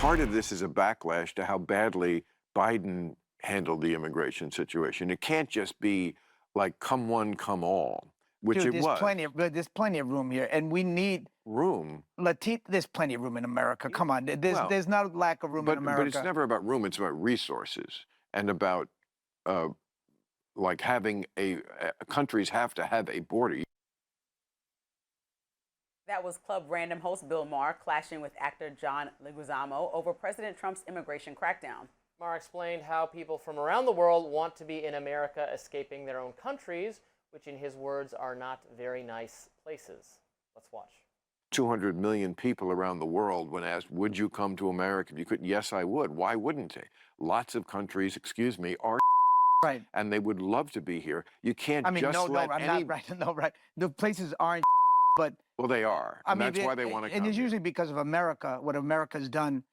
part of this is a backlash to how badly Biden handled the immigration situation. It can't just be like come one, come all, which Dude, it was. there's plenty of room here, and we need Room. There's plenty of room in America. Come on, there's not a lack of room in America. But it's never about room. It's about resources and about like having countries have to have a border. That was Club Random host Bill Maher clashing with actor John Leguizamo over President Trump's immigration crackdown. Maher explained how people from around the world want to be in America escaping their own countries, which in his words are not very nice places. Let's watch. 200 million people around the world, when asked, would you come to America if you could? Yes, I would. Why wouldn't they? Lots of countries, excuse me, are right, and they would love to be here. You can't I'm just let I'm any... not right. No, right. The places aren't, but well, they are. I mean, that's why they want to come. And it's here. usually because of America. What America's done,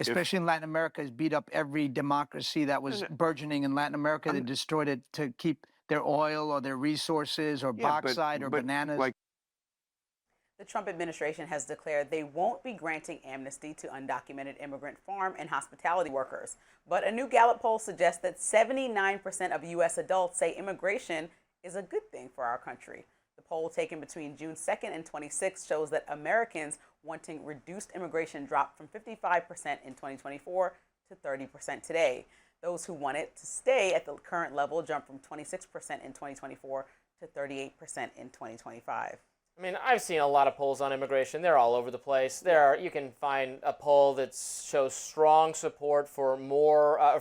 especially in Latin America, has beat up every democracy that was burgeoning in Latin America. They destroyed it to keep their oil or their resources or bauxite or bananas. Like, the Trump administration has declared they won't be granting amnesty to undocumented immigrant farm and hospitality workers. But a new Gallup poll suggests that 79% of U.S. adults say immigration is a good thing for our country. The poll taken between June 2nd and 26th shows that Americans wanting reduced immigration dropped from 55% in 2024 to 30% today. Those who want it to stay at the current level jumped from 26% in 2024 to 38% in 2025. I mean, I've seen a lot of polls on immigration. They're all over the place. You can find a poll that shows strong support for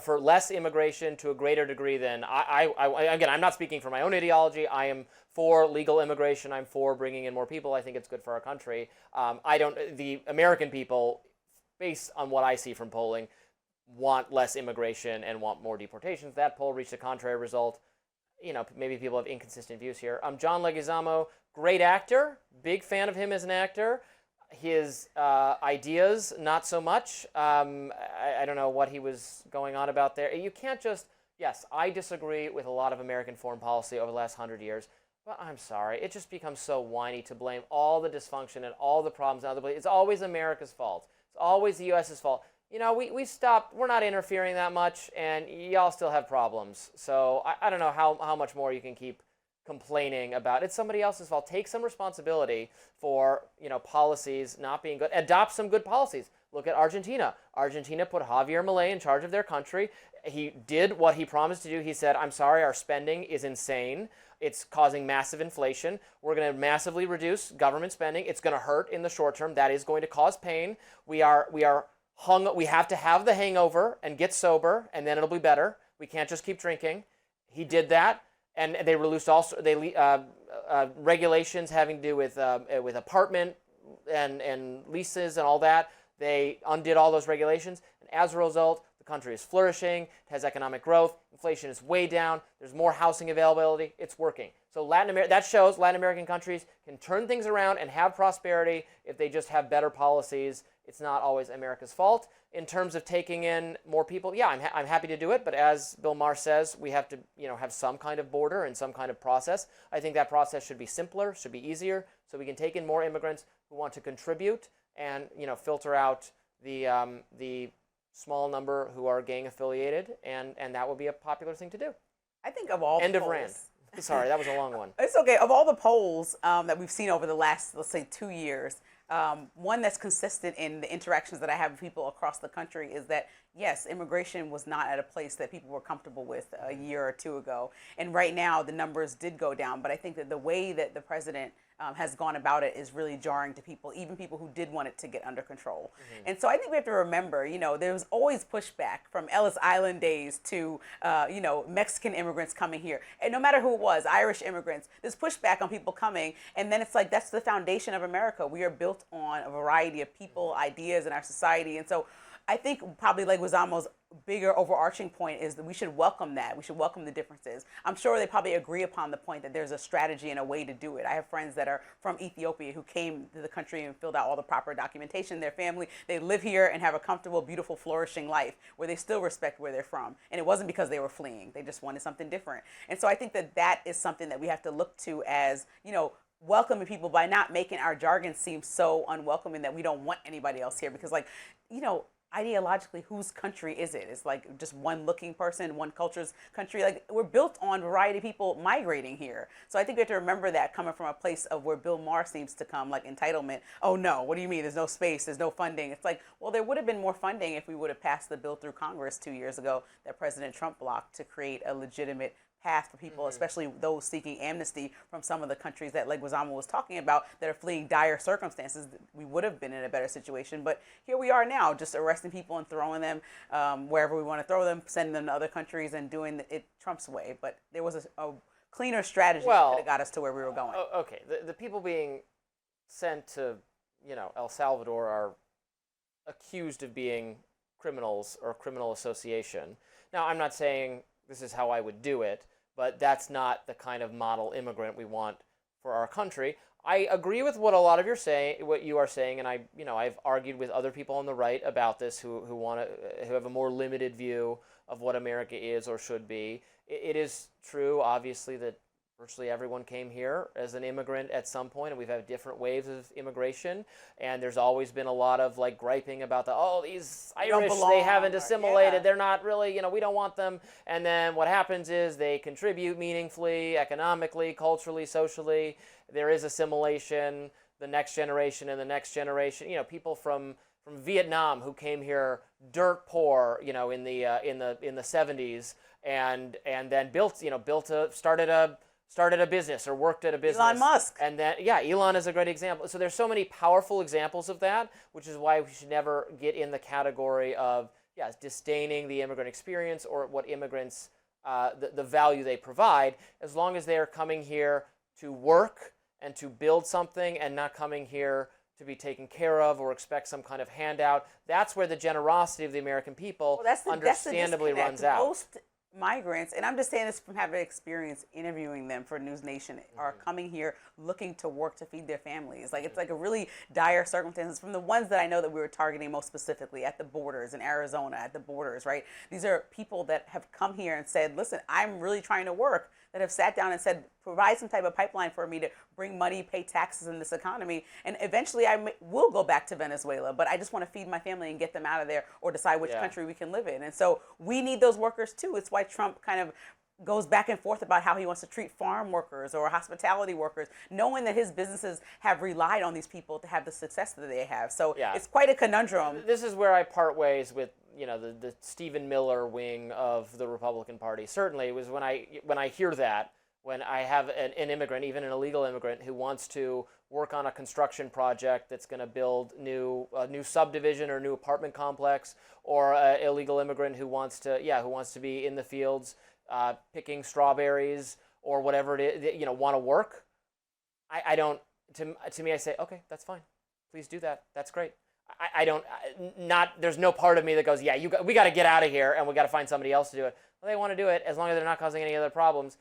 for less immigration to a greater degree than again, I'm not speaking for my own ideology. I am for legal immigration. I'm for bringing in more people. I think it's good for our country. The American people, based on what I see from polling, want less immigration and want more deportations. That poll reached a contrary result. You know, maybe people have inconsistent views here. John Leguizamo, great actor, big fan of him as an actor. His ideas, not so much. I don't know what he was going on about there. You can't just, yes, I disagree with a lot of American foreign policy over the last 100 years, but I'm sorry, it just becomes so whiny to blame all the dysfunction and all the problems on other places. It's always America's fault. It's always the U.S.'s fault. You know, we stopped, we're not interfering that much, and y'all still have problems. So I don't know how much more you can keep complaining about. It's somebody else's fault. Take some responsibility for, you know, policies not being good. Adopt some good policies. Look at Argentina. Argentina put Javier Milei in charge of their country. He did what he promised to do. He said, I'm sorry, our spending is insane. It's causing massive inflation. We're going to massively reduce government spending. It's going to hurt in the short term. That is going to cause pain. We have to have the hangover and get sober, and then it'll be better. We can't just keep drinking. He did that, and they released regulations having to do with apartment and leases and all that. They undid all those regulations, and as a result, the country is flourishing. It has economic growth. Inflation is way down. There's more housing availability. It's working. So that shows Latin American countries can turn things around and have prosperity if they just have better policies. It's not always America's fault. In terms of taking in more people, yeah, I'm happy to do it. But as Bill Maher says, we have to, you know, have some kind of border and some kind of process. I think that process should be simpler, should be easier, so we can take in more immigrants who want to contribute and, you know, filter out the small number who are gang affiliated, and that would be a popular thing to do. I think of all End the of rant. Sorry, that was a long one. It's okay. Of all the polls that we've seen over the last, let's say, 2 years, one that's consistent in the interactions that I have with people across the country is that, yes, immigration was not at a place that people were comfortable with a year or two ago. And right now, the numbers did go down. But I think that the way that the president has gone about it is really jarring to people, even people who did want it to get under control. And so I think we have to remember, you know, there was always pushback from Ellis Island days to, you know, Mexican immigrants coming here. And no matter who it was, Irish immigrants, there's pushback on people coming. And then it's like, that's the foundation of America. We are built on a variety of people, ideas in our society. And so I think probably Leguizamo's bigger overarching point is that we should welcome that. We should welcome the differences. I'm sure they probably agree upon the point that there's a strategy and a way to do it. I have friends that are from Ethiopia who came to the country and filled out all the proper documentation. Their family, they live here and have a comfortable, beautiful, flourishing life where they still respect where they're from. And it wasn't because they were fleeing. They just wanted something different. And so I think that that is something that we have to look to as, you know, welcoming people by not making our jargon seem so unwelcoming that we don't want anybody else here. Because, like, you know, ideologically, whose country is it? It's like just one looking person, one culture's country. Like, we're built on variety of people migrating here. So I think we have to remember that, coming from a place of where Bill Maher seems to come, like entitlement. Oh no, what do you mean? There's no space, there's no funding. It's like, well, there would have been more funding if we would have passed the bill through Congress 2 years ago that President Trump blocked, to create a legitimate path for people, especially those seeking amnesty from some of the countries that Leguizamo was talking about, that are fleeing dire circumstances. We would have been in a better situation, but here we are now, just arresting people and throwing them wherever we want to throw them, sending them to other countries, and doing it Trump's way. But there was a cleaner strategy that could have got us to where we were going. Okay, the people being sent to, El Salvador are accused of being criminals or criminal association. Now, I'm not saying this is how I would do it, but that's not the kind of model immigrant we want for our country. I agree with what a lot of what you are saying, and I've argued with other people on the right about this who have a more limited view of what America is or should be. It is true, obviously, that virtually everyone came here as an immigrant at some point, and we've had different waves of immigration. And there's always been a lot of griping about these Irish, they haven't assimilated, they're not really, we don't want them. And then what happens is they contribute meaningfully, economically, culturally, socially. There is assimilation, the next generation and the next generation. People from Vietnam who came here dirt poor, in the 70s, and then started a business or worked at a business. Elon Musk. And then, Elon is a great example. So there's so many powerful examples of that, which is why we should never get in the category of, disdaining the immigrant experience or what immigrants, the value they provide, as long as they are coming here to work and to build something and not coming here to be taken care of or expect some kind of handout. That's where the generosity of the American people understandably runs out. Most migrants, and I'm just saying this from having experience interviewing them for News Nation, are coming here looking to work to feed their families. It's like a really dire circumstances, from the ones that I know that we were targeting most specifically at the borders in Arizona, at the borders, right? These are people that have come here and said, listen, I'm really trying to work, that have sat down and said, provide some type of pipeline for me to bring money, pay taxes in this economy, and eventually I will go back to Venezuela, but I just want to feed my family and get them out of there, or decide which country we can live in. And so we need those workers too. It's why Trump kind of goes back and forth about how he wants to treat farm workers or hospitality workers, knowing that his businesses have relied on these people to have the success that they have. So it's quite a conundrum. This is where I part ways with the Stephen Miller wing of the Republican Party. Certainly, it was when I hear that, when I have an immigrant, even an illegal immigrant, who wants to work on a construction project that's going to build a new subdivision or new apartment complex, or an illegal immigrant who wants to be in the fields picking strawberries or whatever it is, want to work. I don't. To me, I say, okay, that's fine. Please do that. That's great. There's no part of me that goes, we got to get out of here and we got to find somebody else to do it. Well, they want to do it as long as they're not causing any other problems.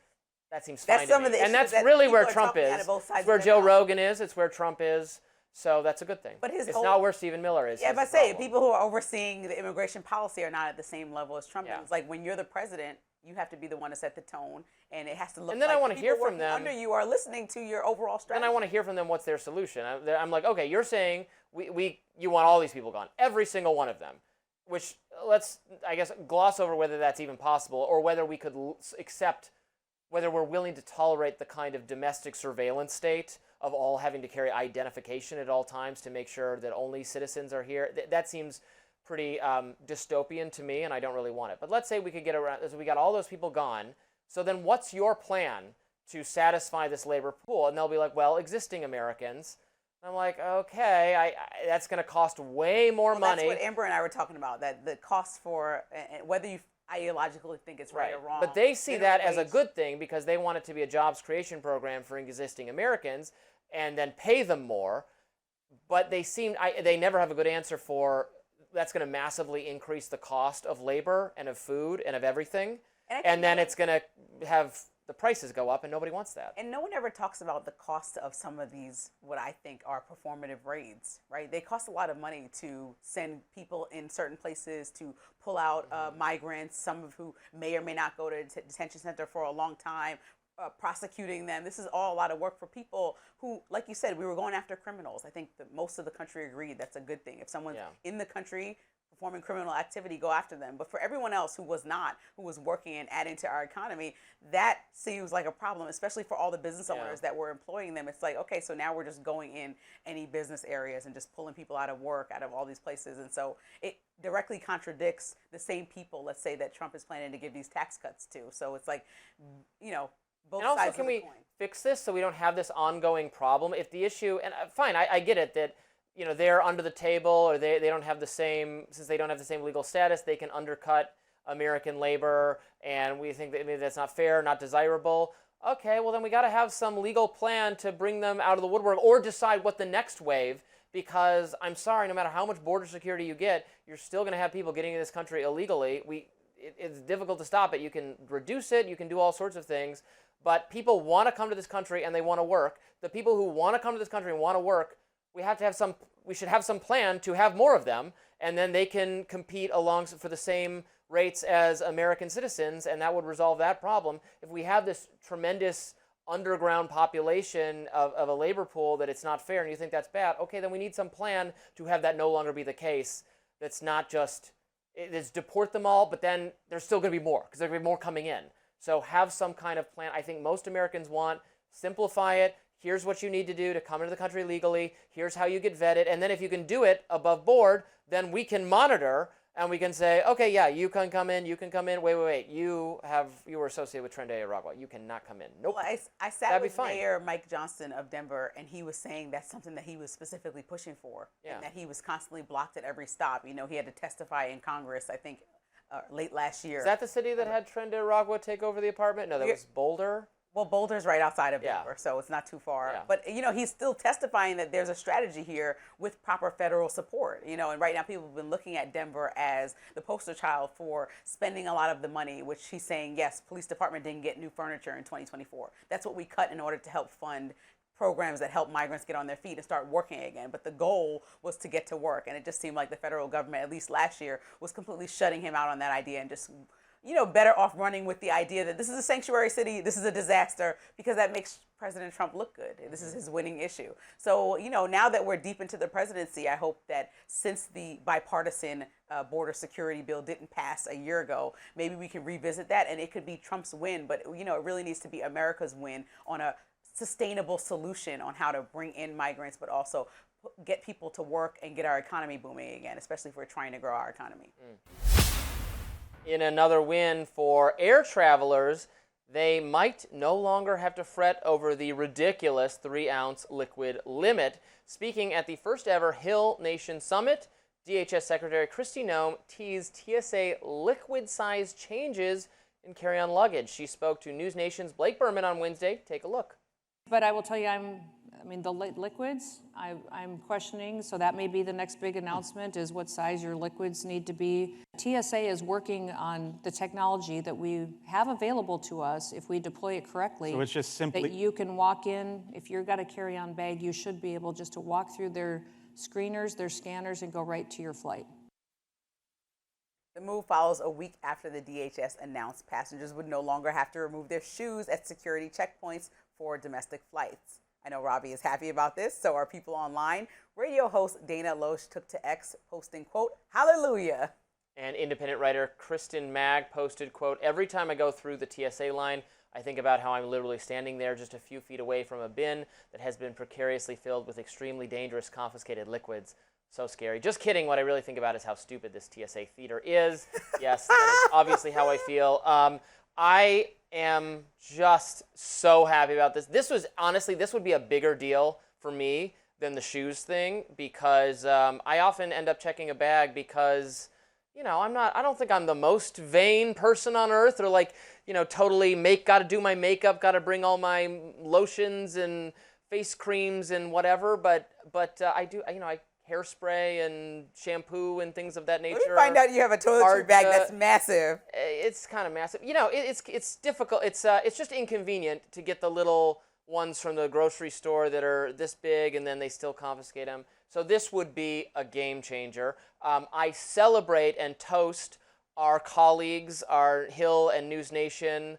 That seems fine to me. And that's really where Trump is. It's where Joe Rogan is. It's where Trump is. So that's a good thing. But it's not where Stephen Miller is. Yeah, but people who are overseeing the immigration policy are not at the same level as Trump is. It's like, when you're the president, you have to be the one to set the tone, and it has to look. And then I want to hear from them. Under you are listeing to your overall strategy. Then I want to hear from them what's their solution. I'm like, okay, you're saying you want all these people gone, every single one of them, which let's, I guess, gloss over whether that's even possible, or whether we could accept, whether we're willing to tolerate the kind of domestic surveillance state of all having to carry identification at all times to make sure that only citizens are here. That seems pretty dystopian to me, and I don't really want it. But let's say we could get around, so we got all those people gone. So then what's your plan to satisfy this labor pool? And they'll be like, well, existing Americans. And I'm like, okay, that's going to cost way more money. That's what Amber and I were talking about, that the cost for, whether you ideologically think it's right or wrong. But they see that as a good thing, because they want it to be a jobs creation program for existing Americans and then pay them more. But they never have a good answer for, that's going to massively increase the cost of labor and of food and of everything. And then it's going to have the prices go up, and nobody wants that. And no one ever talks about the cost of some of these, what I think are performative raids, right? They cost a lot of money to send people in certain places, to pull out migrants, some of who may or may not go to a detention center for a long time, prosecuting them. This is all a lot of work for people who, like you said, we were going after criminals. I think that most of the country agreed that's a good thing. If someone's in the country performing criminal activity, go after them. But for everyone else who was not, who was working and adding to our economy, that seems like a problem, especially for all the business owners that were employing them. It's like, okay, so now we're just going in any business areas and just pulling people out of work, out of all these places. And so it directly contradicts the same people, let's say, that Trump is planning to give these tax cuts to. So it's like, you know, both and also, sides can of the we coin. fix this so we don't have this ongoing problem? If the issue, and fine, I get it that, you know, they're under the table, or they don't have the same, since they don't have the same legal status, they can undercut American labor, and we think that maybe that's not fair, not desirable. Okay, well then we got to have some legal plan to bring them out of the woodwork, or decide what the next wave, because I'm sorry, no matter how much border security you get, you're still going to have people getting into this country illegally. It's difficult to stop it. You can reduce it, you can do all sorts of things, but people want to come to this country and they want to work. The people who want to come to this country and want to work, we should have some plan to have more of them, and then they can compete along for the same rates as American citizens, and that would resolve that problem. If we have this tremendous underground population of a labor pool that it's not fair and you think that's bad, okay, then we need some plan to have that no longer be the case. That's not just, it's deport them all, but then there's still going to be more, because there's going to be more coming in. So have some kind of plan. I think most Americans want, simplify it. Here's what you need to do to come into the country legally. Here's how you get vetted. And then if you can do it above board, then we can monitor and we can say, okay, yeah, you can come in, you can come in. Wait. You were associated with Tren de Aragua. You cannot come in. Nope. Well, I sat That'd be with fine. Mayor Mike Johnston of Denver, and he was saying that's something that he was specifically pushing for, and that he was constantly blocked at every stop. You know, he had to testify in Congress, I think, late last year. Is that the city that had Tren de Aragua take over the apartment? No, that was Boulder. Well, Boulder's right outside of Denver, so it's not too far. Yeah. But, you know, he's still testifying that there's a strategy here with proper federal support. You know, and right now people have been looking at Denver as the poster child for spending a lot of the money, which he's saying, yes, police department didn't get new furniture in 2024. That's what we cut in order to help fund programs that help migrants get on their feet and start working again. But the goal was to get to work. And it just seemed like the federal government, at least last year, was completely shutting him out on that idea and just, you know, better off running with the idea that this is a sanctuary city, this is a disaster, because that makes President Trump look good. This is his winning issue. So, you know, now that we're deep into the presidency, I hope that since the bipartisan border security bill didn't pass a year ago, maybe we can revisit that, and it could be Trump's win, but, you know, it really needs to be America's win on a sustainable solution on how to bring in migrants, but also get people to work and get our economy booming again, especially if we're trying to grow our economy. In another win for air travelers, they might no longer have to fret over the ridiculous 3-ounce liquid limit. Speaking at the first ever Hill Nation Summit, DHS Secretary Kristi Noem teased TSA liquid size changes in carry-on luggage. She spoke to News Nation's Blake Berman on Wednesday. Take a look. But I will tell you, the liquids, I'm questioning, so that may be the next big announcement, is what size your liquids need to be. TSA is working on the technology that we have available to us if we deploy it correctly. So it's just simply that you can walk in, if you've got a carry-on bag, you should be able just to walk through their screeners, their scanners, and go right to your flight. The move follows a week after the DHS announced passengers would no longer have to remove their shoes at security checkpoints for domestic flights. I know Robbie is happy about this, so are people online. Radio host Dana Loesch took to X, posting, quote, "Hallelujah." And independent writer Kristen Mag posted, quote, "Every time I go through the TSA line, I think about how I'm literally standing there just a few feet away from a bin that has been precariously filled with extremely dangerous confiscated liquids. So scary." Just kidding. What I really think about is how stupid this TSA theater is. Yes, that is obviously how I feel. I am just so happy about this. This would be a bigger deal for me than the shoes thing, because I often end up checking a bag because, you know, I don't think I'm the most vain person on earth, or like, you know, totally got to do my makeup, got to bring all my lotions and face creams and whatever, but I do, you know, I hairspray and shampoo and things of that nature. Let me find out you have a toiletry bag that's massive. It's kind of massive. You know, it's difficult. It's just inconvenient to get the little ones from the grocery store that are this big, and then they still confiscate them. So this would be a game changer. I celebrate and toast our colleagues, our Hill and News Nation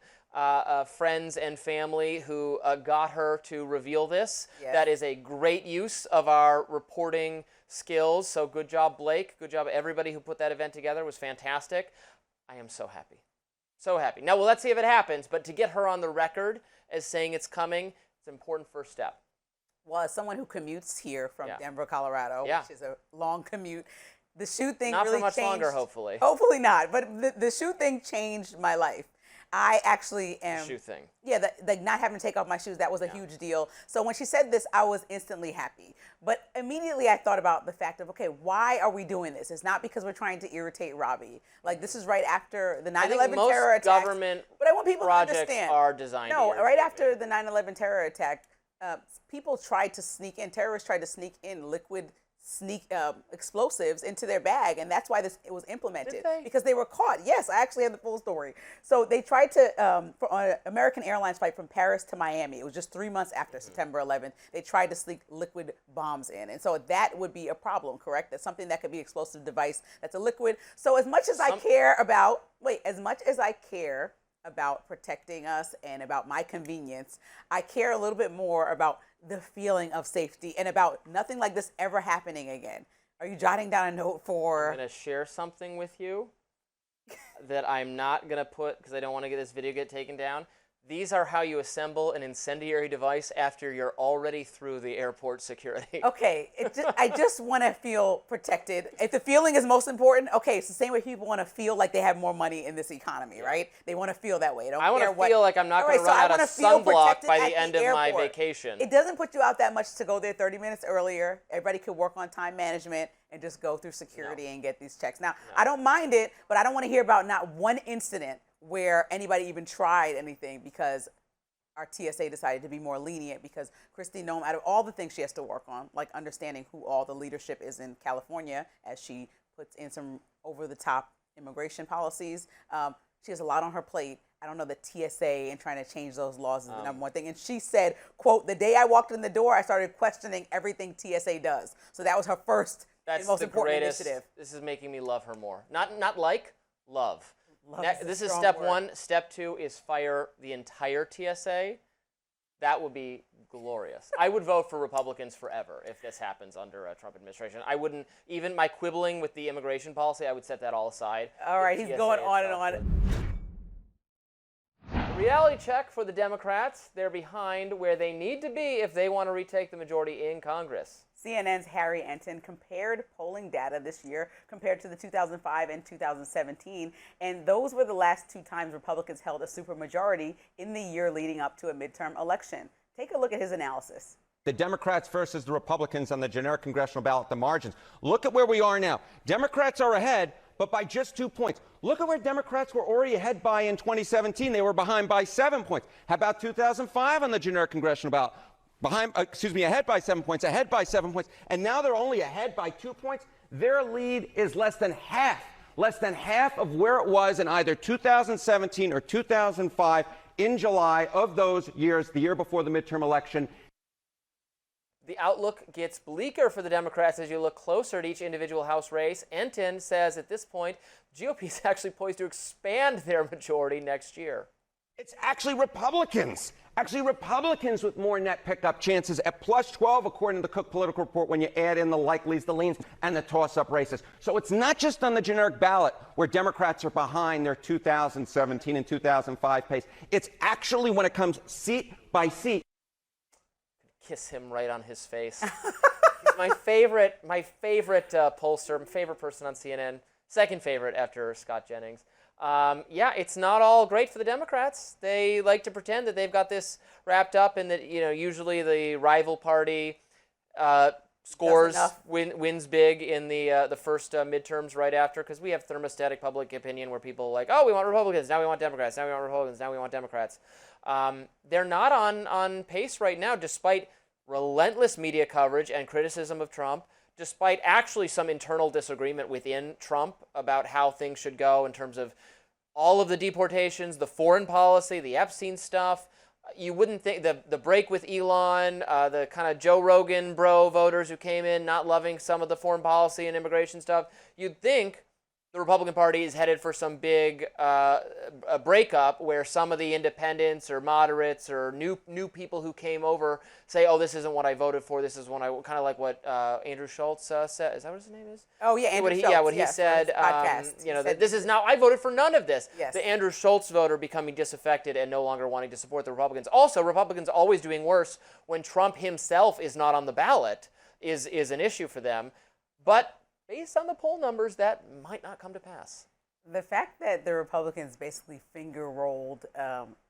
friends and family who got her to reveal this. Yes. That is a great use of our reporting skills. So good job, Blake. Good job, everybody who put that event together. It was fantastic. I am so happy. So happy. Now, well, let's see if it happens. But to get her on the record as saying it's coming, it's an important first step. Well, as someone who commutes here from Yeah. Denver, Colorado, Yeah. which is a long commute, the shoe thing Not really for much changed. longer, hopefully. Hopefully not. But the shoe thing changed my life. I actually am. Shoe thing. Yeah, the not having to take off my shoes, that was a huge deal. So when she said this, I was instantly happy. But immediately I thought about the fact of, okay, why are we doing this? It's not because we're trying to irritate Robbie. Like, this is right after the 9/11 most terror attack. government But I want people to projects understand. are designed to No, irritate right you. after the 9/11 terror attack, people tried to sneak in, terrorists tried to sneak in liquid explosives into their bag, and that's why it was implemented. Did they? Because they were caught. Yes, I actually have the full story. So they tried to, on an American Airlines flight from Paris to Miami, it was just 3 months after September 11th, they tried to sneak liquid bombs in. And so that would be a problem, correct? That's something that could be an explosive device that's a liquid. So as much as I care about protecting us and about my convenience, I care a little bit more about the feeling of safety and about nothing like this ever happening again. Are you jotting down a note for? I'm going to share something with you that I'm not going to put, because I don't want to get this video taken down. These are how you assemble an incendiary device after you're already through the airport security. Okay, I just want to feel protected. If the feeling is most important, okay, it's the same way people want to feel like they have more money in this economy, right? They want to feel that way. I want to feel like I'm not going to run out of sunblock by the end of my vacation. It doesn't put you out that much to go there 30 minutes earlier. Everybody could work on time management and just go through security and get these checks. Now, I don't mind it, but I don't want to hear about not one incident where anybody even tried anything because our TSA decided to be more lenient because Kristi Noem, out of all the things she has to work on, like understanding who all the leadership is in California as she puts in some over-the-top immigration policies, she has a lot on her plate. I don't know, the TSA and trying to change those laws is the number one thing. And she said, quote, the day I walked in the door, I started questioning everything TSA does. So that was her first and most important initiative. This is making me love her more. Not love. This is step one. Step two is fire the entire TSA. That would be glorious. I would vote for Republicans forever if this happens under a Trump administration. I wouldn't, even my quibbling with the immigration policy, I would set that all aside. All right, he's going on and on. Reality check for the Democrats. They're behind where they need to be if they want to retake the majority in Congress. CNN's Harry Enton compared polling data this year compared to the 2005 and 2017, and those were the last two times Republicans held a supermajority in the year leading up to a midterm election. Take a look at his analysis. The Democrats versus the Republicans on the generic congressional ballot, the margins. Look at where we are now. Democrats are ahead, but by just 2 points. Look at where Democrats were already ahead by in 2017. They were behind by 7 points. How about 2005 on the generic congressional ballot? Ahead by 7 points, ahead by 7 points, and now they're only ahead by 2 points. Their lead is less than half of where it was in either 2017 or 2005 in July of those years, the year before the midterm election. The outlook gets bleaker for the Democrats as you look closer at each individual House race. Enton says at this point, GOP is actually poised to expand their majority next year. It's actually Republicans with more net pickup chances at plus 12, according to the Cook Political Report, when you add in the likelies, the leans, and the toss-up races. So it's not just on the generic ballot where Democrats are behind their 2017 and 2005 pace. It's actually when it comes seat by seat. Kiss him right on his face. He's my favorite pollster, my favorite person on CNN, second favorite after Scott Jennings. Yeah, it's not all great for the Democrats. They like to pretend that they've got this wrapped up and that, usually the rival party wins big in the first midterms right after, because we have thermostatic public opinion where people are like, oh, we want Republicans, now we want Democrats, now we want Republicans, now we want Democrats. They're not on pace right now, despite relentless media coverage and criticism of Trump, despite actually some internal disagreement within Trump about how things should go in terms of all of the deportations, the foreign policy, the Epstein stuff. You wouldn't think the break with Elon, the kind of Joe Rogan bro voters who came in not loving some of the foreign policy and immigration stuff. You'd think the Republican Party is headed for some big a breakup where some of the independents or moderates or new people who came over say, oh, this isn't what I voted for. This is what I kind of like what Andrew Schultz said. Is that what his name is? Oh yeah, Andrew Schultz. What he said. Podcast. You know, that this is now. I voted for none of this. Yes. The Andrew Schultz voter becoming disaffected and no longer wanting to support the Republicans. Also, Republicans always doing worse when Trump himself is not on the ballot is an issue for them. But based on the poll numbers, that might not come to pass. The fact that the Republicans basically finger rolled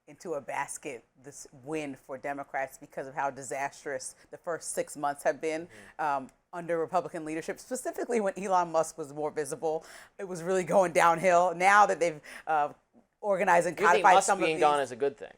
into a basket this win for Democrats because of how disastrous the first 6 months have been under Republican leadership, specifically when Elon Musk was more visible, it was really going downhill. Now that they've organized and You think codified Musk some of being these. gone is a good thing?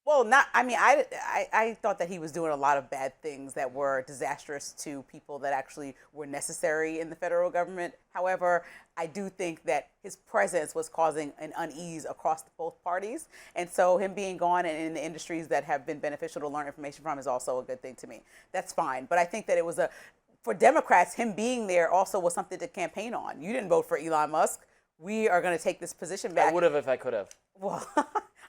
Well, not. I mean, I thought that he was doing a lot of bad things that were disastrous to people that actually were necessary in the federal government. However, I do think that his presence was causing an unease across both parties, and so him being gone and in the industries that have been beneficial to learn information from is also a good thing to me. That's fine, but I think that it was for Democrats, him being there also was something to campaign on. You didn't vote for Elon Musk. We are going to take this position back. I would have if I could have. Well,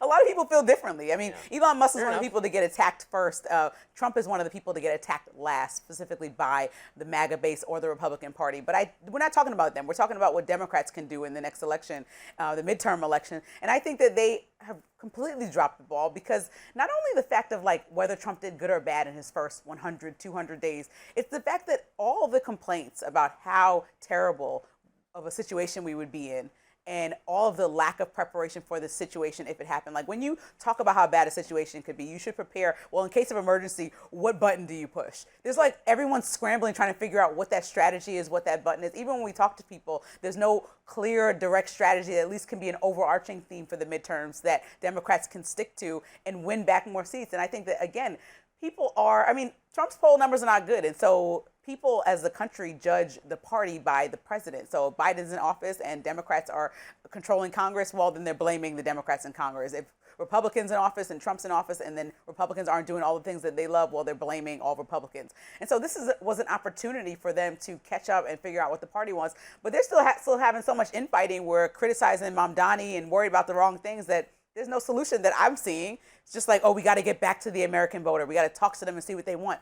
a lot of people feel differently. I mean, Elon Musk is one of the people to get attacked first. Trump is one of the people to get attacked last, specifically by the MAGA base or the Republican Party. But we're not talking about them. We're talking about what Democrats can do in the next election, the midterm election. And I think that they have completely dropped the ball because not only the fact of like whether Trump did good or bad in his first 100, 200 days, it's the fact that all the complaints about how terrible of a situation we would be in and all of the lack of preparation for this situation if it happened. Like when you talk about how bad a situation could be, you should prepare, well, in case of emergency, what button do you push? There's like everyone's scrambling trying to figure out what that strategy is, what that button is. Even when we talk to people, there's no clear, direct strategy that at least can be an overarching theme for the midterms that Democrats can stick to and win back more seats. And I think that, again, Trump's poll numbers are not good. And so people as the country judge the party by the president. So if Biden's in office and Democrats are controlling Congress, well, then they're blaming the Democrats in Congress. If Republicans in office and Trump's in office and then Republicans aren't doing all the things that they love, well, they're blaming all Republicans. And so this was an opportunity for them to catch up and figure out what the party wants. But they're still having so much infighting where criticizing Mamdani and worried about the wrong things that there's no solution that I'm seeing. It's just like, oh, we got to get back to the American voter. We got to talk to them and see what they want.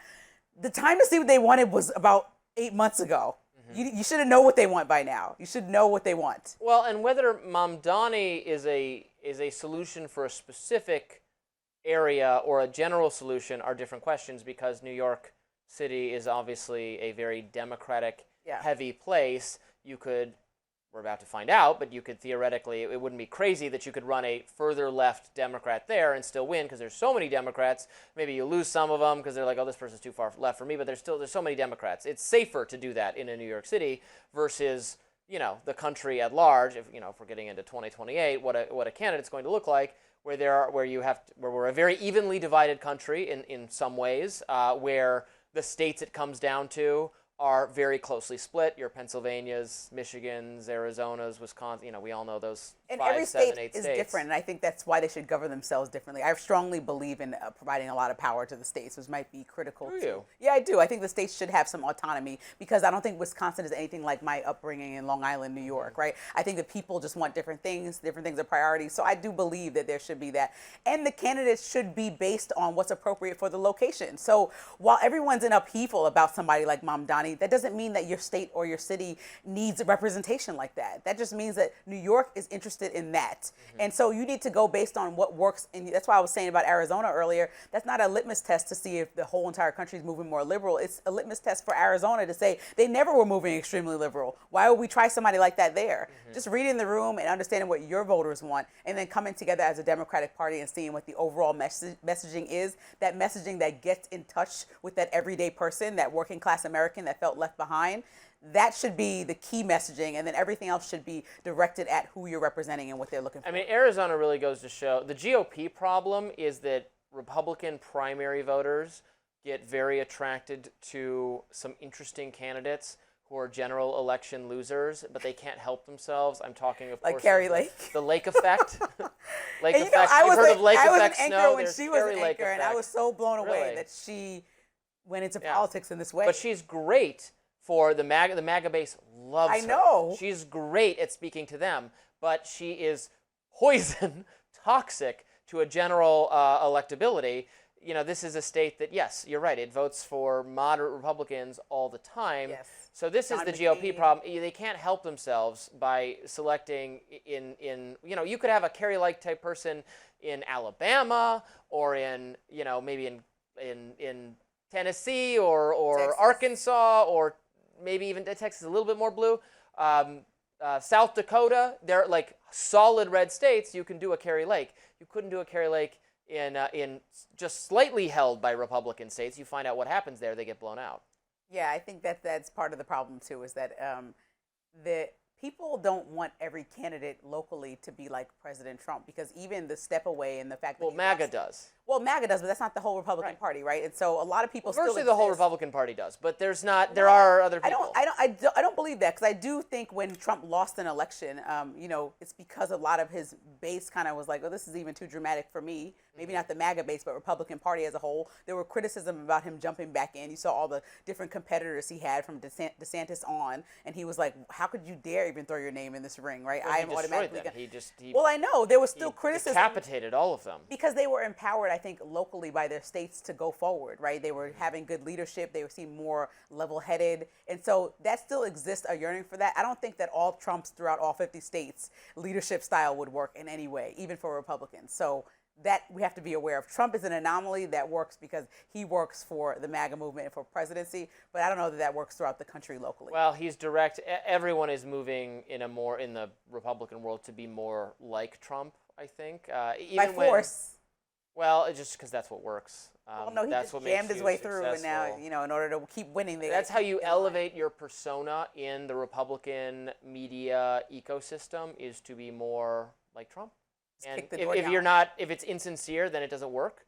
The time to see what they wanted was about 8 months ago. You should have known what they want by now. You should know what they want. Well, and whether Mamdani is a solution for a specific area or a general solution are different questions because New York City is obviously a very Democratic heavy place. We're about to find out, but you could theoretically, it wouldn't be crazy that you could run a further left Democrat there and still win because there's so many Democrats. Maybe you lose some of them because they're like, oh, this person's too far left for me, but there's so many Democrats. It's safer to do that in a New York City versus, the country at large. If we're getting into 2028, what a candidate's going to look like, where we're a very evenly divided country in some ways, where the states it comes down to are very closely split. Your Pennsylvanias, Michigans, Arizonas, Wisconsin, we all know those and 5, every 7, state 8 is states. different, and I think that's why they should govern themselves differently. I strongly believe in providing a lot of power to the states, which might be critical. Do you? Yeah, I do. I think the states should have some autonomy because I don't think Wisconsin is anything like my upbringing in Long Island, New York, right? I think that people just want different things are priorities. So I do believe that there should be that. And the candidates should be based on what's appropriate for the location. So while everyone's in upheaval about somebody like Mamdani, that doesn't mean that your state or your city needs a representation like that. That just means that New York is interested in that. And so you need to go based on what works. And that's why I was saying about Arizona earlier. That's not a litmus test to see if the whole entire country is moving more liberal. It's a litmus test for Arizona to say they never were moving extremely liberal. Why would we try somebody like that there? Just reading the room and understanding what your voters want and then coming together as a Democratic Party and seeing what the overall messaging is, that messaging that gets in touch with that everyday person, that working class American that felt left behind. That should be the key messaging, and then everything else should be directed at who you're representing and what they're looking for. I mean, Arizona really goes to show the GOP problem is that Republican primary voters get very attracted to some interesting candidates who are general election losers, but they can't help themselves. I'm talking, of course, like Carrie Lake. The Lake Effect. Lake and Effect. I was You've heard of Lake I was Effect an Snow? anchor when There's she was Carrie an Lake anchor, and I Effect. was so blown away Really? that she went into politics in this way. But she's great for the MAGA base loves her. I know. She's great at speaking to them, but she is poison, toxic to a general electability. You know, this is a state that, yes, you're right, it votes for moderate Republicans all the time. Yes. So this John is the McCain. GOP problem. They can't help themselves by selecting in you know, you could have a Kerry-like type person in Alabama or in, you know, maybe in Tennessee or Texas. Arkansas, or maybe even Texas is a little bit more blue. South Dakota, they're like solid red states. You can do a Kerry Lake. You couldn't do a Kerry Lake in just slightly held by Republican states. You find out what happens there, they get blown out. Yeah, I think that's part of the problem too, is that the people don't want every candidate locally to be like President Trump, because even the step away and the fact that Well, MAGA does. Well, MAGA does, but that's not the whole Republican Right. Party, right? And so a lot of people still Virtually the whole exist. Republican Party does, but there's not. There are other people. I don't believe that, because I do think when Trump lost an election, you know, it's because a lot of his base kind of was like, oh, this is even too dramatic for me. Maybe not the MAGA base, but Republican Party as a whole. There were criticism about him jumping back in. You saw all the different competitors he had from DeSantis on, and he was like, how could you dare even throw your name in this ring, right? Well, I he am destroyed automatically them. gonna. Well, I know there was still he criticism decapitated all of them. because they were empowered, I think, locally by their states to go forward, right? They were having good leadership. They seemed more level-headed. And so that still exists, a yearning for that. I don't think that all Trumps throughout all 50 states leadership style would work in any way, even for Republicans. So that we have to be aware of. Trump is an anomaly that works because he works for the MAGA movement and for presidency, but I don't know that that works throughout the country locally. Well, he's direct. Everyone is moving in the Republican world to be more like Trump, I think. Even by force. Well, it's just because that's what works. Well, no, he that's just what makes jammed his you way through, and now, successful. you know, in order to keep winning, That's how you elevate your persona in the Republican media ecosystem, is to be more like Trump. And kick the door down. if it's insincere, then it doesn't work.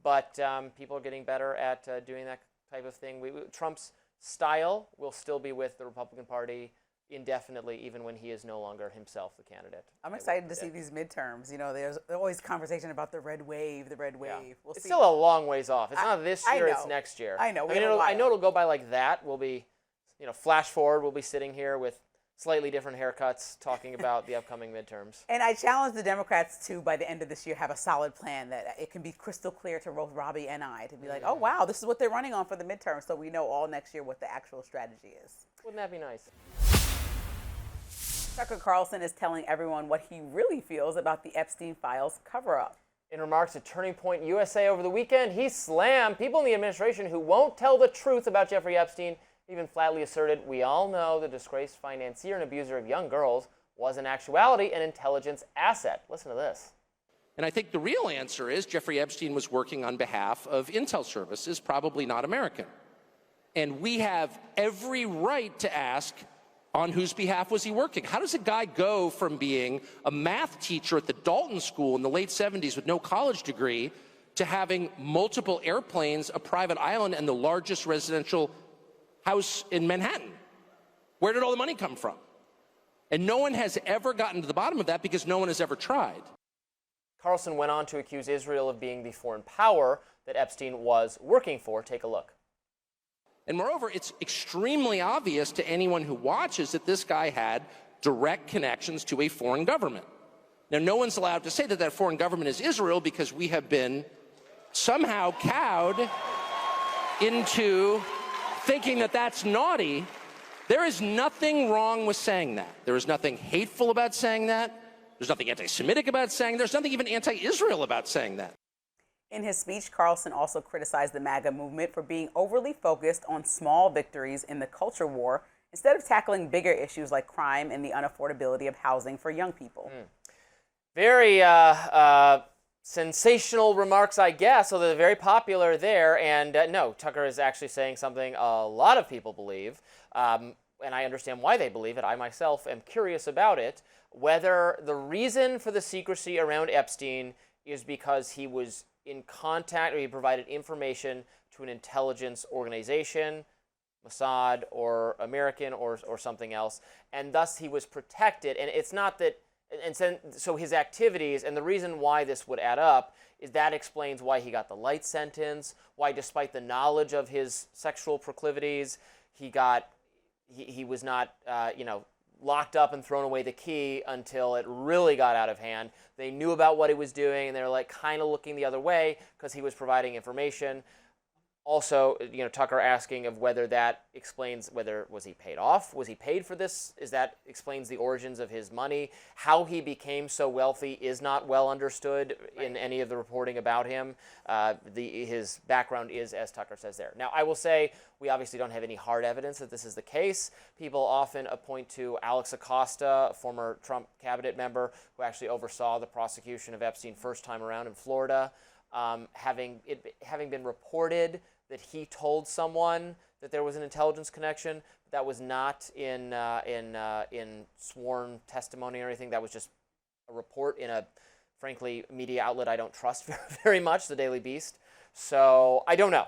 But people are getting better at doing that type of thing. Trump's style will still be with the Republican Party indefinitely, even when he is no longer himself the candidate. I'm excited to see these midterms. You know, there's always conversation about the red wave, the red wave. Yeah. We'll It's see. still a long ways off. It's not this I year, it's know. next year. I know. I mean, I know it'll go by like that. We'll be, you know, flash forward, we'll be sitting here with slightly different haircuts talking about the upcoming midterms. And I challenge the Democrats to, by the end of this year, have a solid plan that it can be crystal clear to both Robbie and I, to be like, oh, wow, this is what they're running on for the midterm, so we know all next year what the actual strategy is. Wouldn't that be nice? Tucker Carlson is telling everyone what he really feels about the Epstein files cover-up. In remarks at Turning Point USA over the weekend, he slammed people in the administration who won't tell the truth about Jeffrey Epstein. He even flatly asserted, we all know the disgraced financier and abuser of young girls was in actuality an intelligence asset. Listen to this. And I think the real answer is Jeffrey Epstein was working on behalf of intel services, probably not American. And we have every right to ask, on whose behalf was he working? How does a guy go from being a math teacher at the Dalton School in the late 70s with no college degree to having multiple airplanes, a private island, and the largest residential house in Manhattan? Where did all the money come from? And no one has ever gotten to the bottom of that because no one has ever tried. Carlson went on to accuse Israel of being the foreign power that Epstein was working for. Take a look. And moreover, it's extremely obvious to anyone who watches that this guy had direct connections to a foreign government. Now, no one's allowed to say that that foreign government is Israel because we have been somehow cowed into thinking that that's naughty. There is nothing wrong with saying that. There is nothing hateful about saying that. There's nothing anti-Semitic about saying that. There's nothing even anti-Israel about saying that. In his speech, Carlson also criticized the MAGA movement for being overly focused on small victories in the culture war instead of tackling bigger issues like crime and the unaffordability of housing for young people. Very sensational remarks, I guess, although they're very popular there. And no, Tucker is actually saying something a lot of people believe, and I understand why they believe it. I myself am curious about it, whether the reason for the secrecy around Epstein is because he was in contact or he provided information to an intelligence organization, Mossad or American or something else, and thus he was protected. And it's not that, and so his activities, and the reason why this would add up is that explains why he got the light sentence, why despite the knowledge of his sexual proclivities, he got he was not, locked up and thrown away the key until it really got out of hand. They knew about what he was doing, and they were like kind of looking the other way because he was providing information. Also, Tucker asking of whether that explains whether was he paid off, was he paid for this? Is that explains the origins of his money? How he became so wealthy is not well understood in any of the reporting about him. His background is, as Tucker says there. Now, I will say we obviously don't have any hard evidence that this is the case. People often point to Alex Acosta, a former Trump cabinet member who actually oversaw the prosecution of Epstein first time around in Florida, having been reported that he told someone that there was an intelligence connection. That was not in sworn testimony or anything. That was just a report in a, frankly, media outlet I don't trust very much, the Daily Beast. So I don't know.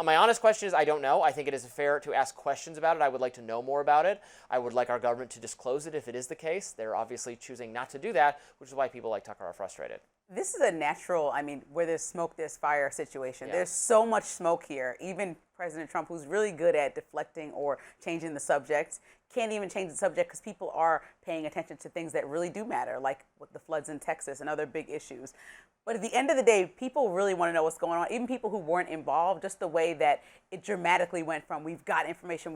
My honest question is I don't know. I think it is fair to ask questions about it. I would like to know more about it. I would like our government to disclose it if it is the case. They're obviously choosing not to do that, which is why people like Tucker are frustrated. This is a natural, where there's smoke, there's fire situation. Yeah. There's so much smoke here. Even President Trump, who's really good at deflecting or changing the subject, can't even change the subject because people are paying attention to things that really do matter, like with the floods in Texas and other big issues. But at the end of the day, people really want to know what's going on, even people who weren't involved, just the way that it dramatically went from we've got information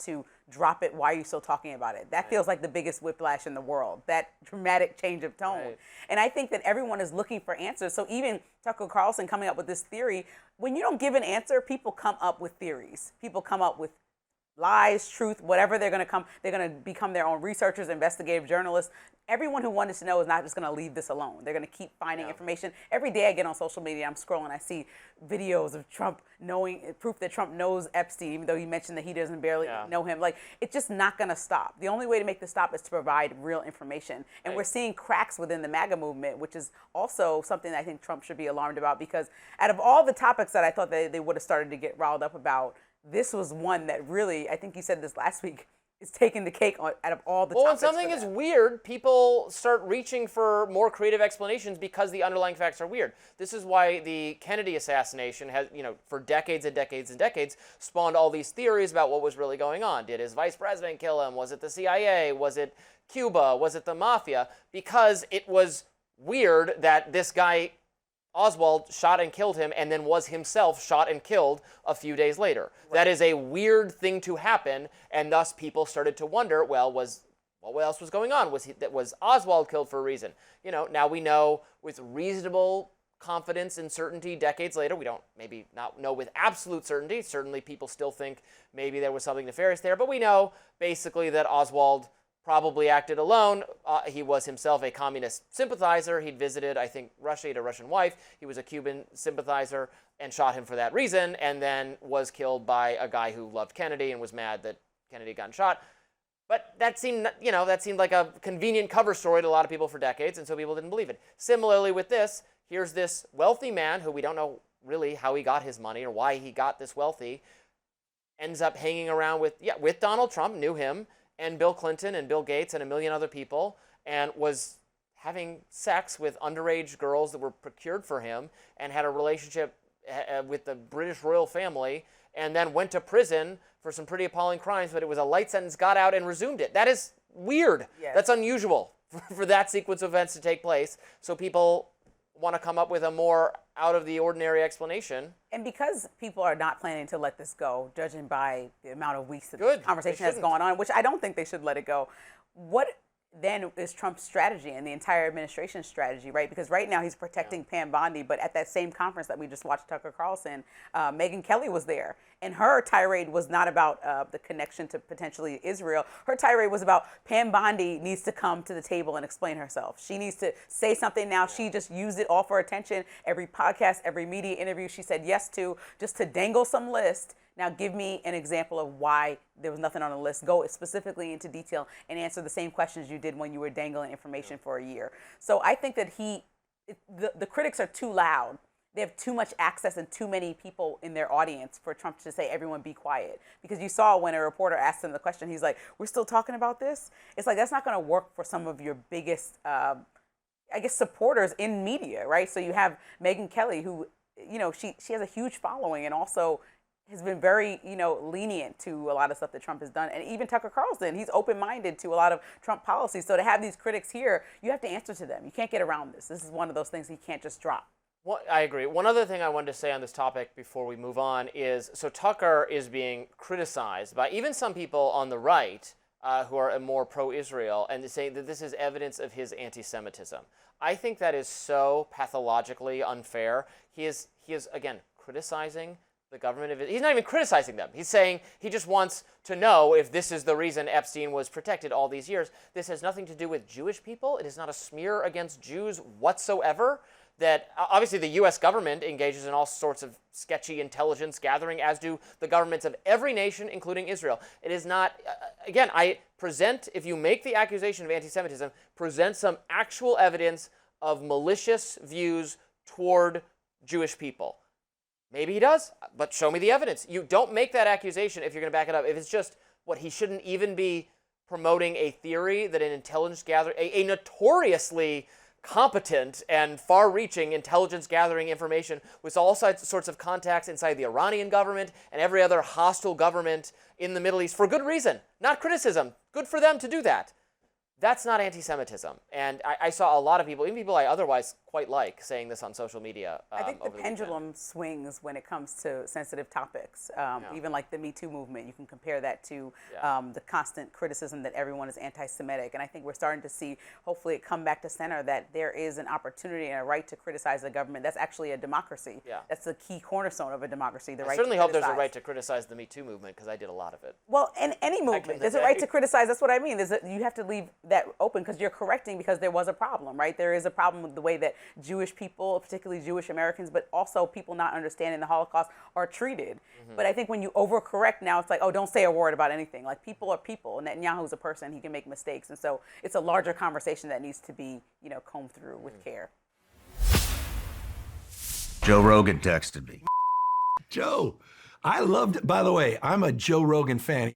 to drop it, why are you still talking about it? That feels like the biggest whiplash in the world, that dramatic change of tone. Right. And I think that everyone is looking for answers. So even Tucker Carlson coming up with this theory, when you don't give an answer, people come up with theories. People come up with lies, truth, whatever they're going to become their own researchers, investigative journalists. Everyone who wanted to know is not just going to leave this alone. They're going to keep finding information. Every day I get on social media, I'm scrolling, I see videos of Trump proof that Trump knows Epstein, even though he mentioned that he doesn't barely know him. Like, it's just not going to stop. The only way to make this stop is to provide real information. And we're seeing cracks within the MAGA movement, which is also something that I think Trump should be alarmed about, because out of all the topics that I thought they would have started to get riled up about, this was one that really, I think you said this last week, is taking the cake out of all the topics. Well, when something is weird, people start reaching for more creative explanations because the underlying facts are weird. This is why the Kennedy assassination has, for decades and decades and decades, spawned all these theories about what was really going on. Did his vice president kill him? Was it the CIA? Was it Cuba? Was it the mafia? Because it was weird that this guy Oswald shot and killed him and then was himself shot and killed a few days later. Right. That is a weird thing to happen, and thus people started to wonder, well, what else was going on? Was Oswald killed for a reason? Now we know with reasonable confidence and certainty decades later. We don't maybe not know with absolute certainty. Certainly people still think maybe there was something nefarious there, but we know basically that Oswald probably acted alone. He was himself a communist sympathizer. He'd visited, I think, Russia. He had a Russian wife. He was a Cuban sympathizer and shot him for that reason, and then was killed by a guy who loved Kennedy and was mad that Kennedy got shot. But that seemed like a convenient cover story to a lot of people for decades, and so people didn't believe it. Similarly with this, here's this wealthy man who we don't know really how he got his money or why he got this wealthy, ends up hanging around with Donald Trump, knew him, and Bill Clinton and Bill Gates and a million other people, and was having sex with underage girls that were procured for him, and had a relationship with the British royal family, and then went to prison for some pretty appalling crimes, but it was a light sentence, got out, and resumed it. That is weird. Yes. That's unusual for that sequence of events to take place. So people want to come up with a more out-of-the-ordinary explanation. And because people are not planning to let this go, judging by the amount of weeks that this conversation has gone on, which I don't think they should let it go, what then is Trump's strategy and the entire administration's strategy, right? Because right now he's protecting Pam Bondi, but at that same conference that we just watched Tucker Carlson, Megyn Kelly was there. And her tirade was not about the connection to potentially Israel. Her tirade was about Pam Bondi needs to come to the table and explain herself. She needs to say something now. She just used it all for attention. Every podcast, every media interview she said yes to, just to dangle some list. Now give me an example of why there was nothing on the list. Go specifically into detail and answer the same questions you did when you were dangling information for a year. So I think that the critics are too loud. They have too much access and too many people in their audience for Trump to say, everyone be quiet. Because you saw when a reporter asked him the question, he's like, we're still talking about this? It's like, that's not going to work for some of your biggest, supporters in media, right? So you have Megyn Kelly, who, she has a huge following and also has been very, lenient to a lot of stuff that Trump has done. And even Tucker Carlson, he's open-minded to a lot of Trump policies. So to have these critics here, you have to answer to them. You can't get around this. This is one of those things he can't just drop. Well, I agree. One other thing I wanted to say on this topic before we move on is, so Tucker is being criticized by even some people on the right who are more pro-Israel, and they say that this is evidence of his anti-Semitism. I think that is so pathologically unfair. He is again, criticizing the government of it. He's not even criticizing them. He's saying he just wants to know if this is the reason Epstein was protected all these years. This has nothing to do with Jewish people. It is not a smear against Jews whatsoever. That obviously the U.S. government engages in all sorts of sketchy intelligence gathering, as do the governments of every nation, including Israel. It is not, again, I present, if you make the accusation of anti-Semitism, present some actual evidence of malicious views toward Jewish people. Maybe he does, but show me the evidence. You don't make that accusation if you're going to back it up. If it's just, he shouldn't even be promoting a theory that an intelligence gathering, a notoriously competent and far-reaching intelligence gathering information with all sorts of contacts inside the Iranian government and every other hostile government in the Middle East for good reason, not criticism. Good for them to do that. That's not anti-Semitism. And I saw a lot of people, even people I otherwise quite like, saying this on social media. I think the pendulum weekend. swings when it comes to sensitive topics. Even like the Me Too movement, you can compare that to the constant criticism that everyone is anti-Semitic. And I think we're starting to see, hopefully, it come back to center that there is an opportunity and a right to criticize the government. That's actually a democracy. Yeah. That's the key cornerstone of a democracy, the I right certainly to hope criticize. there's a right to criticize the Me Too movement, because I did a lot of it. Well, in any movement, there's a right to criticize. That's what I mean. You have to leave that open, because you're correcting because there was a problem, right? There is a problem with the way that Jewish people, particularly Jewish Americans, but also people not understanding the Holocaust, are treated. Mm-hmm. But I think when you overcorrect now, it's like, oh, don't say a word about anything. Like, people are people, and Netanyahu's a person. He can make mistakes. And so it's a larger conversation that needs to be, combed through with care. Joe Rogan texted me. Joe, I loved it. By the way, I'm a Joe Rogan fan.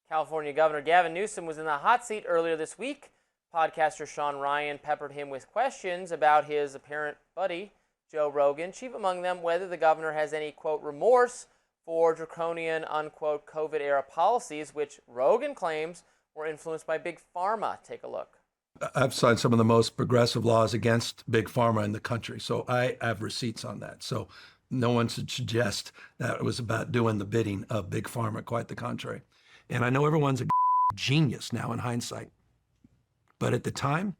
California Governor Gavin Newsom was in the hot seat earlier this week. Podcaster Sean Ryan peppered him with questions about his apparent buddy, Joe Rogan, chief among them whether the governor has any, quote, remorse for draconian, unquote, COVID-era policies, which Rogan claims were influenced by Big Pharma. Take a look. I've signed some of the most progressive laws against Big Pharma in the country, so I have receipts on that. So no one should suggest that it was about doing the bidding of Big Pharma, quite the contrary. And I know everyone's a genius now in hindsight. But at the time,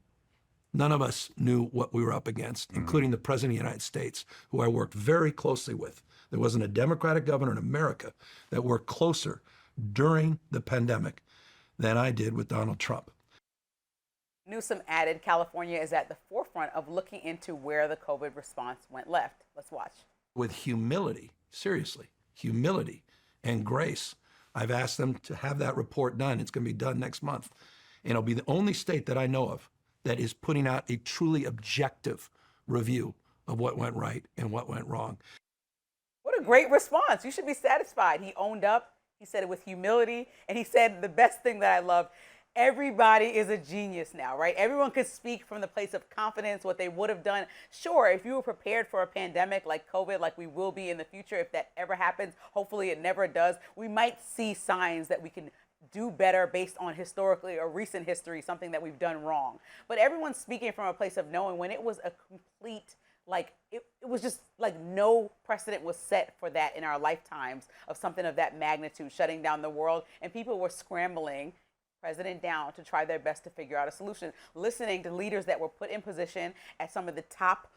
none of us knew what we were up against, including the President of the United States, who I worked very closely with. There wasn't a Democratic governor in America that worked closer during the pandemic than I did with Donald Trump. Newsom added California is at the forefront of looking into where the COVID response went left. Let's watch. With humility, seriously, humility and grace, I've asked them to have that report done. It's going to be done next month. And it'll be the only state that I know of that is putting out a truly objective review of what went right and what went wrong. What a great response. You should be satisfied. He owned up. He said it with humility. And he said the best thing that I love, everybody is a genius now, right? Everyone could speak from the place of confidence, what they would have done. Sure, if you were prepared for a pandemic like COVID, like we will be in the future, if that ever happens, hopefully it never does, we might see signs that we can do better based on historically or recent history, something that we've done wrong. But everyone's speaking from a place of knowing when it was a complete, like, it was just like no precedent was set for that in our lifetimes of something of that magnitude, shutting down the world. And people were scrambling president down to try their best to figure out a solution, listening to leaders that were put in position at some of the top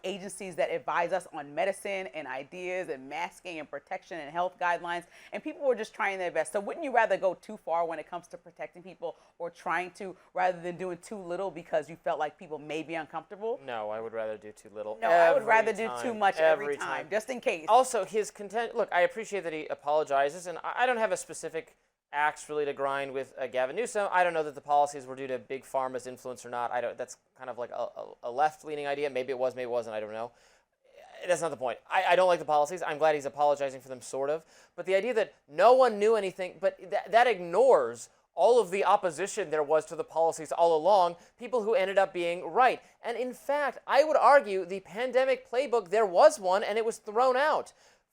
agencies that advise us on medicine and ideas and masking and protection and health guidelines. And people were just trying their best. So wouldn't you rather go too far when it comes to protecting people or trying to, rather than doing too little because you felt like people may be uncomfortable? No, I would rather do too little. No, I would rather do too much every time, just in case. Also, his content, look, I appreciate that he apologizes, and I don't have a specific axe really to grind with Gavin Newsom. I don't know that the policies were due to Big Pharma's influence or not. That's kind of like a left-leaning idea. Maybe it was, maybe it wasn't. I don't know. That's not the point. I don't like the policies. I'm glad he's apologizing for them, sort of. But the idea that no one knew anything, but that ignores all of the opposition there was to the policies all along, people who ended up being right. And in fact, I would argue the pandemic playbook, there was one, and it was thrown out.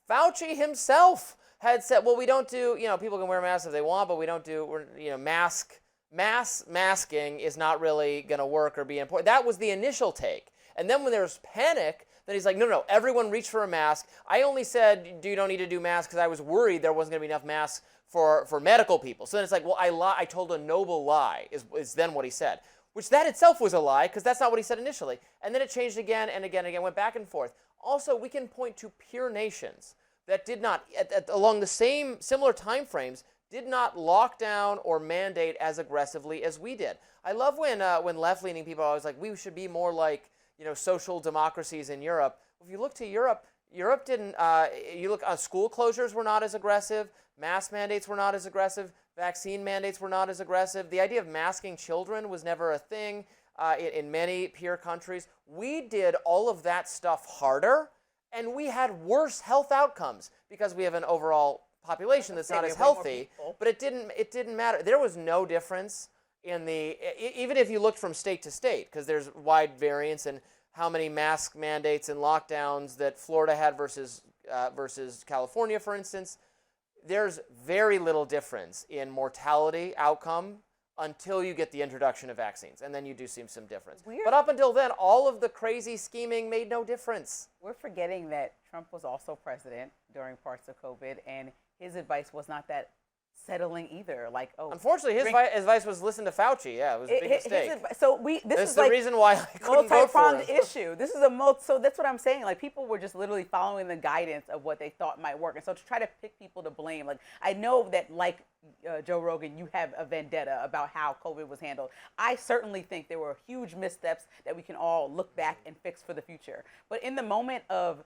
Fauci himself had said, well, we don't do, people can wear masks if they want, but we don't do, mass masking is not really going to work or be important. That was the initial take. And then when there was panic, then he's like, no, everyone reach for a mask. I only said you don't need to do masks because I was worried there wasn't going to be enough masks for medical people. So then it's like, well, I told a noble lie is then what he said, which that itself was a lie because that's not what he said initially. And then it changed again and again and again, went back and forth. Also, we can point to peer nations that did not, along the same similar time frames, did not lock down or mandate as aggressively as we did. I love when left-leaning people are always like, we should be more like social democracies in Europe. If you look to Europe, Europe didn't. You look, school closures were not as aggressive. Mask mandates were not as aggressive. Vaccine mandates were not as aggressive. The idea of masking children was never a thing in many peer countries. We did all of that stuff harder, and we had worse health outcomes because we have an overall population that's not as healthy. But it didn't matter. There was no difference in even if you looked from state to state, because there's wide variance in how many mask mandates and lockdowns that Florida had versus California, for instance. There's very little difference in mortality outcome until you get the introduction of vaccines, and then you do see some difference. But up until then, all of the crazy scheming made no difference. We're forgetting that Trump was also president during parts of COVID, and his advice was not that settling either. Like, unfortunately, his advice was listen to Fauci. Yeah, it was a big mistake. This is the like reason why I couldn't vote for him. issue. This is so that's what I'm saying. Like, people were just literally following the guidance of what they thought might work, and so to try to pick people to blame. Like, I know that, like Joe Rogan, you have a vendetta about how COVID was handled. I certainly think there were huge missteps that we can all look back and fix for the future. But in the moment of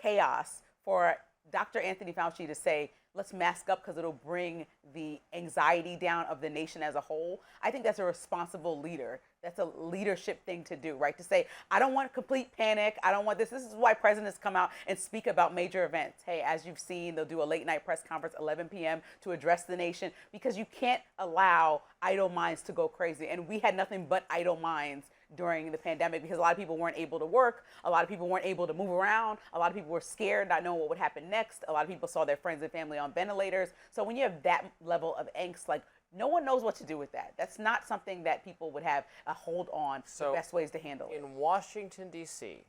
chaos, for Dr. Anthony Fauci to say, let's mask up because it'll bring the anxiety down of the nation as a whole, I think that's a responsible leader. That's a leadership thing to do, right? To say, I don't want complete panic. I don't want this. This is why presidents come out and speak about major events. Hey, as you've seen, they'll do a late night press conference, 11 p.m. to address the nation, because you can't allow idle minds to go crazy. And we had nothing but idle minds during the pandemic because a lot of people weren't able to work. A lot of people weren't able to move around. A lot of people were scared, not knowing what would happen next. A lot of people saw their friends and family on ventilators. So when you have that level of angst, like, no one knows what to do with that. That's not something that people would have a hold on. The best ways to handle it. In Washington, D.C.,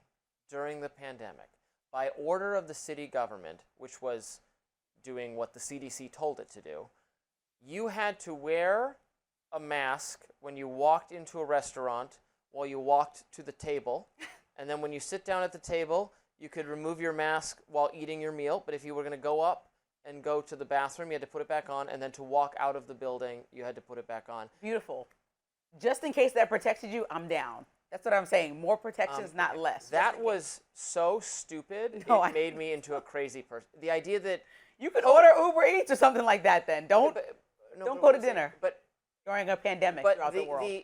during the pandemic, by order of the city government, which was doing what the CDC told it to do, you had to wear a mask when you walked into a restaurant, while you walked to the table, and then when you sit down at the table, you could remove your mask while eating your meal, but if you were going to go up and go to the bathroom, you had to put it back on, and then to walk out of the building, you had to put it back on. Beautiful. Just in case that protected you, I'm down. That's what I'm saying. More protections, not less. That was so stupid, it made me into a crazy person. The idea that... You could order Uber Eats or something like that then. Don't go to dinner during a pandemic throughout the world.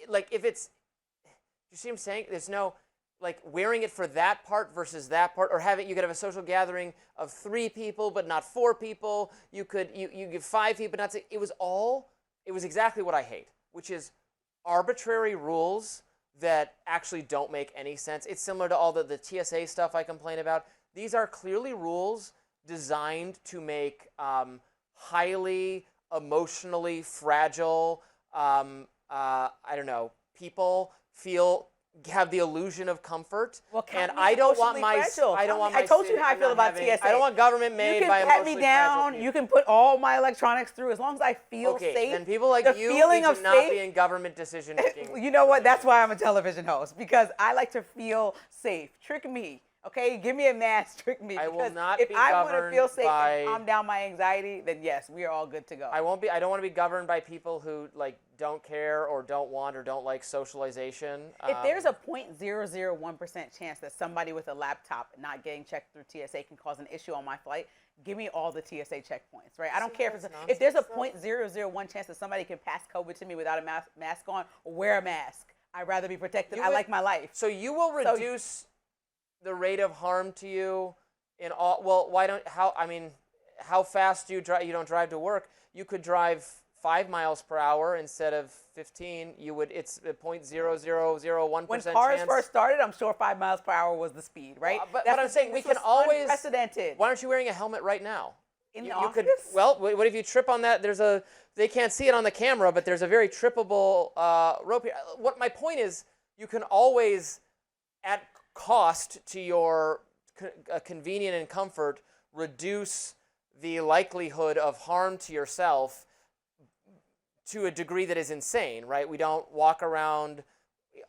Like, if it's... You see what I'm saying? There's no, like, wearing it for that part versus that part, or you could have a social gathering of 3 people, but not 4 people. You give 5 people, but not 6. It was exactly what I hate, which is arbitrary rules that actually don't make any sense. It's similar to all the TSA stuff I complain about. These are clearly rules designed to make highly emotionally fragile, people have the illusion of comfort. Well, and I don't want my I told you how I feel about TSA. I don't want government made by emotionally fragile people. You can pat me down. You can put all my electronics through as long as I feel safe. Okay, then people like you need to not be in government decision making. You know what? That's why I'm a television host, because I like to feel safe. Trick me. Okay, give me a mask, trick me. I will not if be I want to governed feel safe by... and calm down my anxiety, then yes, we are all good to go. I don't want to be governed by people who don't care or don't want or don't like socialization. If there's a 0.001% chance that somebody with a laptop not getting checked through TSA can cause an issue on my flight, give me all the TSA checkpoints, right? I don't care if there's a 0.001 chance that somebody can pass COVID to me without a mask on, or wear a mask. I'd rather be protected. I like my life. So you will reduce the rate of harm to you in all. Well, how fast do you drive? You don't drive to work. You could drive 5 miles per hour instead of 15, it's a 0.0001% When cars chance. first started, I'm sure 5 miles per hour was the speed, right? But That's I'm the saying thing, we this can was always. unprecedented. Why aren't you wearing a helmet right now? In the You office? could. Well, what if you trip on that? They can't see it on the camera, but there's a very trippable rope here. What my point is, you can always, at cost to your convenience and comfort, reduce the likelihood of harm to yourself to a degree that is insane, right? We don't walk around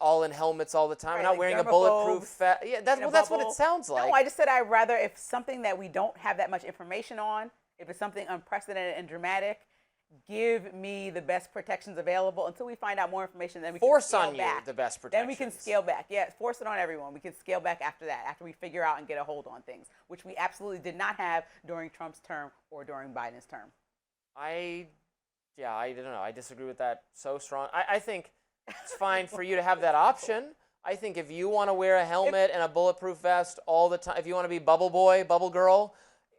all in helmets all the time. Right, We're not like wearing a bulletproof germaphobes that's what it sounds like. No, I just said I'd rather, if something that we don't have that much information on, if it's something unprecedented and dramatic, give me the best protections available until we find out more information. Then we Force can scale on you back. the best Then we can protections. scale back. Yeah, force it on everyone. We can scale back after that, after we figure out and get a hold on things, which we absolutely did not have during Trump's term or during Biden's term. I don't know. I disagree with that so strong. I think it's fine for you to have that option. I think if you want to wear a helmet and a bulletproof vest all the time, if you want to be bubble boy, bubble girl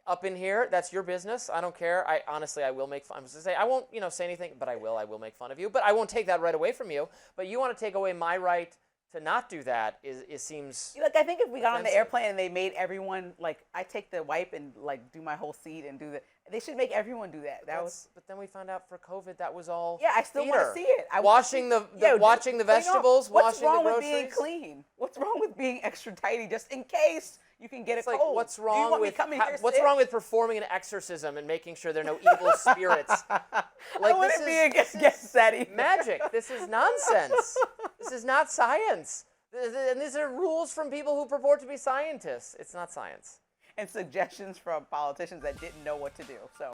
up in here, that's your business. I don't care. I will make fun. I was going to say, I won't, say anything, but I will make fun of you. But I won't take that right away from you. But you want to take away my right to not do that, it seems Like, I think if we got on the offensive. airplane and they made everyone, like, I take the wipe and, like, do my whole seat and do the, they should make everyone do that. But then we found out for COVID that was all Yeah, I still want theater. to see it. Washing the washing the vegetables, What's washing the wrong groceries. with being clean? What's wrong with being extra tidy just in case you can get It's a like, cold? what's Do you wrong want me with coming here what's sick? wrong with performing an exorcism and making sure there are no evil spirits? I Like, wouldn't this be is against that either. magic. This is nonsense. This is not science. And these are rules from people who purport to be scientists. It's not science. And suggestions from politicians that didn't know what to do. So.